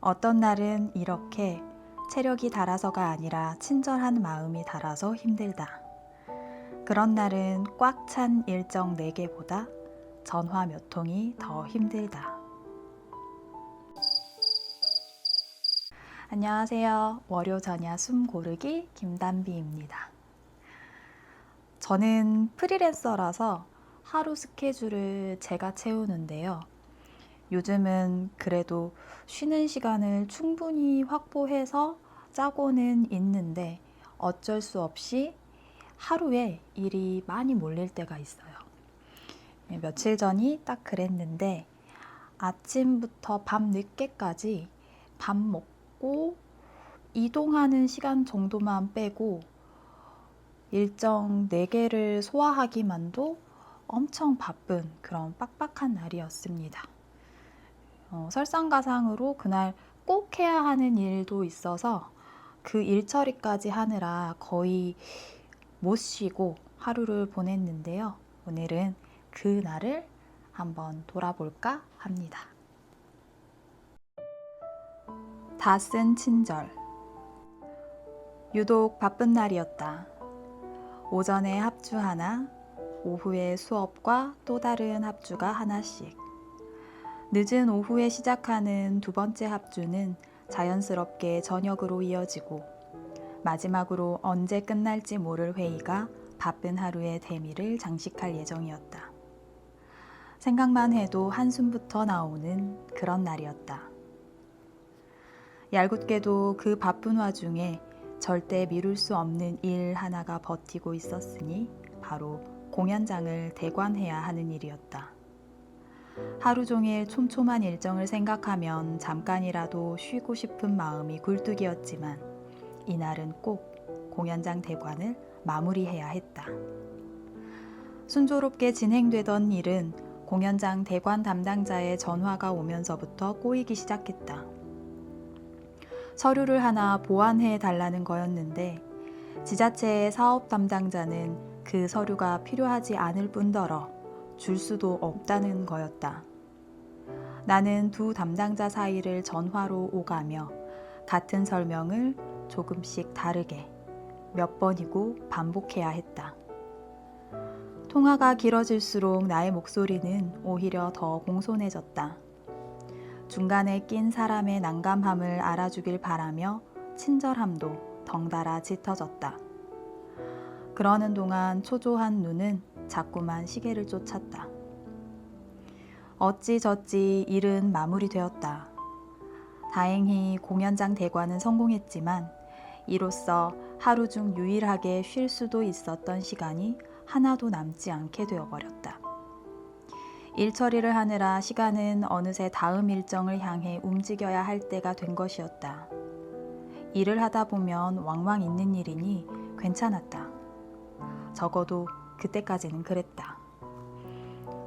어떤 날은 이렇게 체력이 달아서가 아니라 친절한 마음이 달아서 힘들다. 그런 날은 꽉 찬 일정 4개보다 전화 몇 통이 더 힘들다. 안녕하세요. 월요 전야 숨 고르기 김단비입니다. 저는 프리랜서라서 하루 스케줄을 제가 채우는데요. 요즘은 그래도 쉬는 시간을 충분히 확보해서 짜고는 있는데 어쩔 수 없이 하루에 일이 많이 몰릴 때가 있어요. 며칠 전이 딱 그랬는데 아침부터 밤 늦게까지 밥 먹고 이동하는 시간 정도만 빼고 일정 4개를 소화하기만도 엄청 바쁜 그런 빡빡한 날이었습니다. 설상가상으로 그날 꼭 해야 하는 일도 있어서 그 일 처리까지 하느라 거의 못 쉬고 하루를 보냈는데요. 오늘은 그 날을 한번 돌아볼까 합니다. 다 쓴 친절. 유독 바쁜 날이었다. 오전에 합주 하나, 오후에 수업과 또 다른 합주가 하나씩. 늦은 오후에 시작하는 두 번째 합주는 자연스럽게 저녁으로 이어지고 마지막으로 언제 끝날지 모를 회의가 바쁜 하루의 대미를 장식할 예정이었다. 생각만 해도 한숨부터 나오는 그런 날이었다. 얄궂게도 그 바쁜 와중에 절대 미룰 수 없는 일 하나가 버티고 있었으니 바로 공연장을 대관해야 하는 일이었다. 하루 종일 촘촘한 일정을 생각하면 잠깐이라도 쉬고 싶은 마음이 굴뚝이었지만 이날은 꼭 공연장 대관을 마무리해야 했다. 순조롭게 진행되던 일은 공연장 대관 담당자의 전화가 오면서부터 꼬이기 시작했다. 서류를 하나 보완해 달라는 거였는데 지자체의 사업 담당자는 그 서류가 필요하지 않을 뿐더러 줄 수도 없다는 거였다. 나는 두 담당자 사이를 전화로 오가며 같은 설명을 조금씩 다르게 몇 번이고 반복해야 했다. 통화가 길어질수록 나의 목소리는 오히려 더 공손해졌다. 중간에 낀 사람의 난감함을 알아주길 바라며 친절함도 덩달아 짙어졌다. 그러는 동안 초조한 눈은 자꾸만 시계를 쫓았다. 어찌저찌 일은 마무리되었다. 다행히 공연장 대관은 성공했지만 이로써 하루 중 유일하게 쉴 수도 있었던 시간이 하나도 남지 않게 되어버렸다. 일 처리를 하느라 시간은 어느새 다음 일정을 향해 움직여야 할 때가 된 것이었다. 일을 하다 보면 왕왕 있는 일이니 괜찮았다. 적어도 그때까지는 그랬다.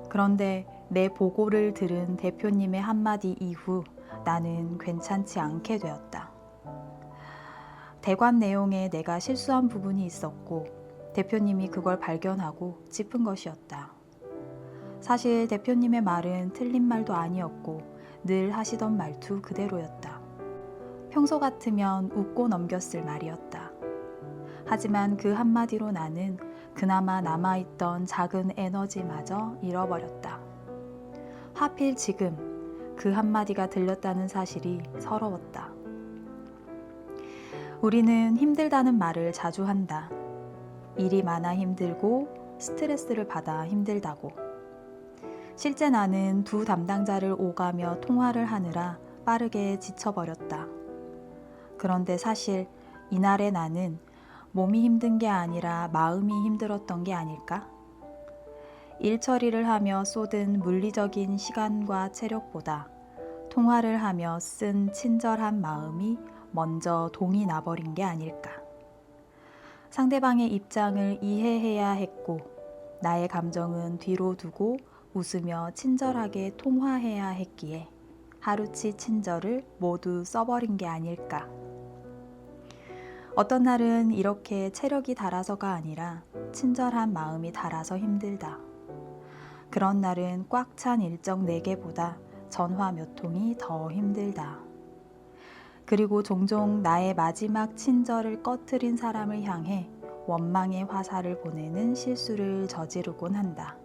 그런데 내 보고를 들은 대표님의 한마디 이후 나는 괜찮지 않게 되었다. 대관 내용에 내가 실수한 부분이 있었고 대표님이 그걸 발견하고 짚은 것이었다. 사실 대표님의 말은 틀린 말도 아니었고 늘 하시던 말투 그대로였다. 평소 같으면 웃고 넘겼을 말이었다. 하지만 그 한마디로 나는 그나마 남아있던 작은 에너지마저 잃어버렸다. 하필 지금 그 한마디가 들렸다는 사실이 서러웠다. 우리는 힘들다는 말을 자주 한다. 일이 많아 힘들고 스트레스를 받아 힘들다고. 실제 나는 두 담당자를 오가며 통화를 하느라 빠르게 지쳐버렸다. 그런데 사실 이날의 나는 몸이 힘든 게 아니라 마음이 힘들었던 게 아닐까? 일 처리를 하며 쏟은 물리적인 시간과 체력보다 통화를 하며 쓴 친절한 마음이 먼저 동이 나버린 게 아닐까? 상대방의 입장을 이해해야 했고 나의 감정은 뒤로 두고 웃으며 친절하게 통화해야 했기에 하루치 친절을 모두 써버린 게 아닐까? 어떤 날은 이렇게 체력이 달아서가 아니라 친절한 마음이 달아서 힘들다. 그런 날은 꽉 찬 일정 4개보다 전화 몇 통이 더 힘들다. 그리고 종종 나의 마지막 친절을 꺼트린 사람을 향해 원망의 화살을 보내는 실수를 저지르곤 한다.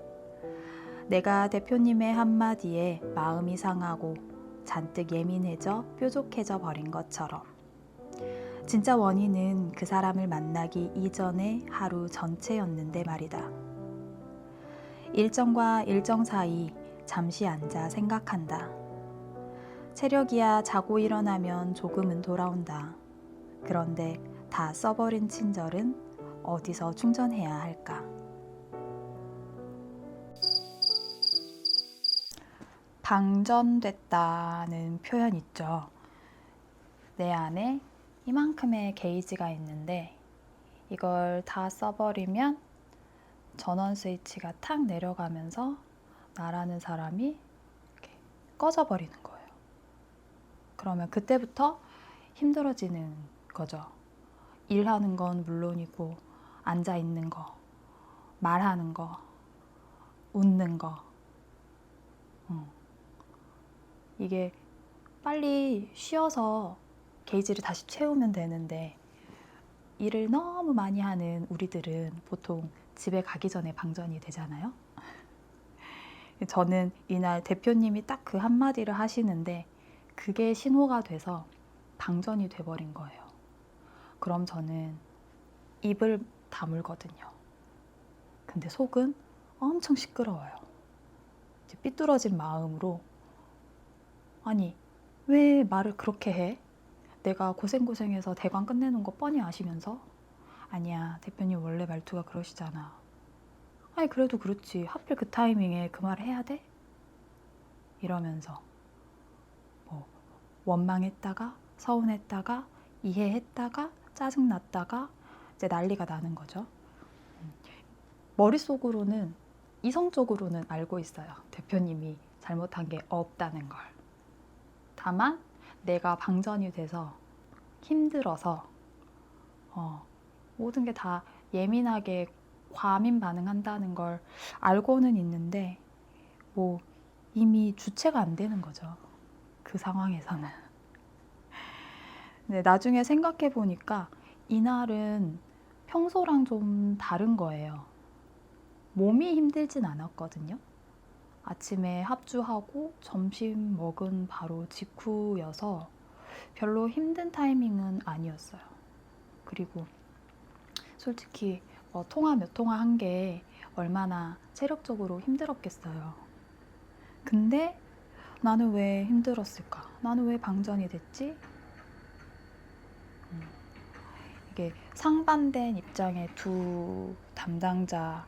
내가 대표님의 한마디에 마음이 상하고 잔뜩 예민해져 뾰족해져 버린 것처럼. 진짜 원인은 그 사람을 만나기 이전의 하루 전체였는데 말이다. 일정과 일정 사이 잠시 앉아 생각한다. 체력이야 자고 일어나면 조금은 돌아온다. 그런데 다 써버린 친절은 어디서 충전해야 할까? 방전됐다는 표현 있죠. 내 안에 이만큼의 게이지가 있는데 이걸 다 써버리면 전원 스위치가 탁 내려가면서 나라는 사람이 이렇게 꺼져버리는 거예요. 그러면 그때부터 힘들어지는 거죠. 일하는 건 물론이고 앉아있는 거, 말하는 거, 웃는 거. 이게 빨리 쉬어서 게이지를 다시 채우면 되는데 일을 너무 많이 하는 우리들은 보통 집에 가기 전에 방전이 되잖아요. 저는 이날 대표님이 딱 그 한마디를 하시는데 그게 신호가 돼서 방전이 돼버린 거예요. 그럼 저는 입을 다물거든요. 근데 속은 엄청 시끄러워요. 이제 삐뚤어진 마음으로 아니 왜 말을 그렇게 해? 내가 고생고생해서 대관 끝내는 거 뻔히 아시면서 아니야 대표님 원래 말투가 그러시잖아. 아니 그래도 그렇지 하필 그 타이밍에 그 말을 해야 돼? 이러면서 뭐 원망했다가 서운했다가 이해했다가 짜증났다가 이제 난리가 나는 거죠. 머릿속으로는 이성적으로는 알고 있어요. 대표님이 잘못한 게 없다는 걸. 다만 내가 방전이 돼서 힘들어서 모든 게 다 예민하게 과민 반응한다는 걸 알고는 있는데 뭐 이미 주체가 안 되는 거죠. 그 상황에서는. 근데 나중에 생각해 보니까 이날은 평소랑 좀 다른 거예요. 몸이 힘들진 않았거든요. 아침에 합주하고 점심 먹은 바로 직후여서 별로 힘든 타이밍은 아니었어요. 그리고 솔직히 통화 몇 통화 한 게 얼마나 체력적으로 힘들었겠어요. 근데 나는 왜 힘들었을까? 나는 왜 방전이 됐지? 이게 상반된 입장의 두 담당자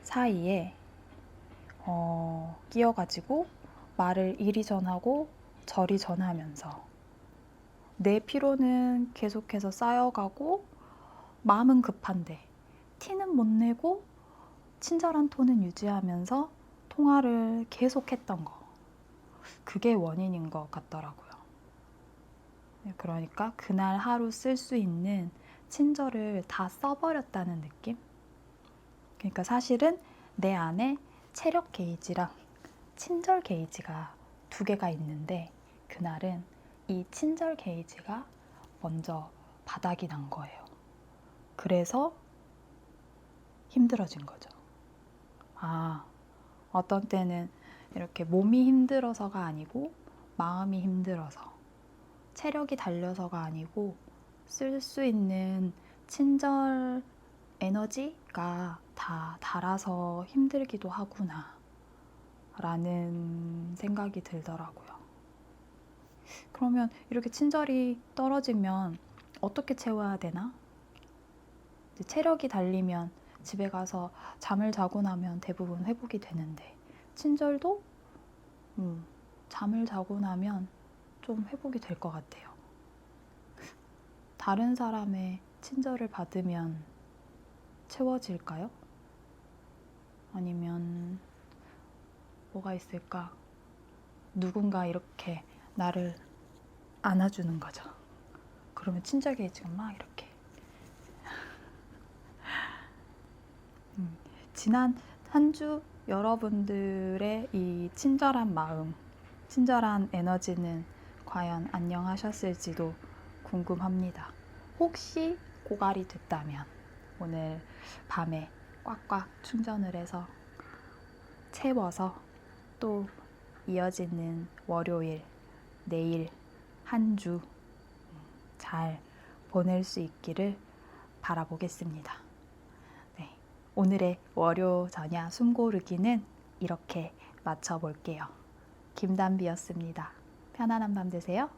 사이에 끼어가지고 말을 이리 전하고 저리 전하면서 내 피로는 계속해서 쌓여가고 마음은 급한데 티는 못 내고 친절한 톤은 유지하면서 통화를 계속했던 거. 그게 원인인 것 같더라고요. 그러니까 그날 하루 쓸 수 있는 친절을 다 써버렸다는 느낌? 그러니까 사실은 내 안에 체력 게이지랑 친절 게이지가 두 개가 있는데 그날은 이 친절 게이지가 먼저 바닥이 난 거예요. 그래서 힘들어진 거죠. 어떤 때는 이렇게 몸이 힘들어서가 아니고 마음이 힘들어서 체력이 달려서가 아니고 쓸 수 있는 친절 에너지가 다 달아서 힘들기도 하구나 라는 생각이 들더라고요. 그러면 이렇게 친절이 떨어지면 어떻게 채워야 되나? 이제 체력이 달리면 집에 가서 잠을 자고 나면 대부분 회복이 되는데 친절도 잠을 자고 나면 좀 회복이 될 것 같아요. 다른 사람의 친절을 받으면 채워질까요? 아니면 뭐가 있을까? 누군가 이렇게 나를 안아주는 거죠. 그러면 친절 게이지가 막 이렇게 지난 한 주 여러분들의 이 친절한 마음, 친절한 에너지는 과연 안녕하셨을지도 궁금합니다. 혹시 고갈이 됐다면 오늘 밤에 꽉꽉 충전을 해서 채워서 또 이어지는 월요일, 내일 한 주 잘 보낼 수 있기를 바라보겠습니다. 네, 오늘의 월요 전야 숨고르기는 이렇게 마쳐볼게요. 김담비였습니다. 편안한 밤 되세요.